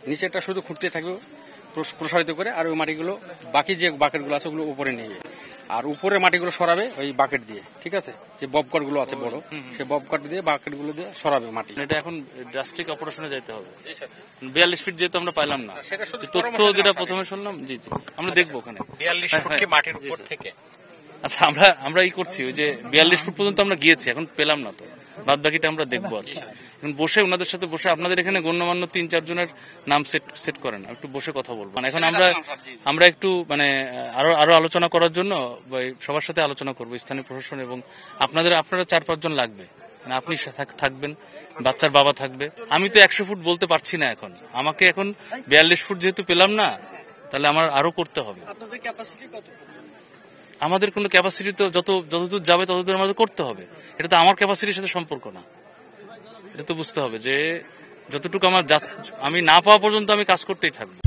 নিচেটা শুধু খুঁড়তে থাকবে প্রসারিত করে, আর ওই মাটিগুলো বাকি যে বাকেটগুলো আছে ওগুলো উপরে নিয়ে, আর উপরে মাটিগুলো সরাবে ওই বাকেট দিয়ে, ঠিক আছে, যে ববকাট গুলো আছে বড়, সেই ববকাট দিয়ে বাকেট গুলো দিয়ে সরাবে মাটি। এটা এখন ড্রাস্টিক অপারেশনে যেতে হবে। 42 ফিট যেহেতু আমরা পাইলাম না, তথ্য যেটা প্রথমে শুনলাম, জি জি আমরা দেখবো ওখানে 42 ফুট কি মাটির উপর থেকে। আচ্ছা, আমরা এই করছি, ওই যে 42 ফুট পর্যন্ত আমরা গিয়েছি, এখন পেলাম না, তো বাদ বাকিটা আমরা দেখবো আর কি। এখন বসে ওনাদের সাথে বসে, আপনাদের এখানে গণ্যমান্য 3-4 জনের নাম সেট করেন, একটু বসে কথা বলবো। মানে এখন আমরা একটু মানে আরো আলোচনা করার জন্য সবার সাথে আলোচনা করবো, স্থানীয় প্রশাসন এবং আপনারা 4-5 জন লাগবে। মানে আপনি থাকবেন, বাচ্চার বাবা থাকবে। আমি তো 100 ফুট বলতে পারছি না এখন, আমাকে এখন 42 ফুট যেহেতু পেলাম না, তাহলে আমার আরো করতে হবে। আপনাদের ক্যাপাসিটি কত? আমাদের কোনো ক্যাপাসিটি তো যতদূর যাবে ততদূর আমাদের করতে হবে। এটা তো আমার ক্যাপাসিটির সাথে সম্পর্ক না। এটা তো বুঝতে হবে যে যতটুকু আমি না পাওয়া পর্যন্ত আমি কাজ করতেই থাকবো।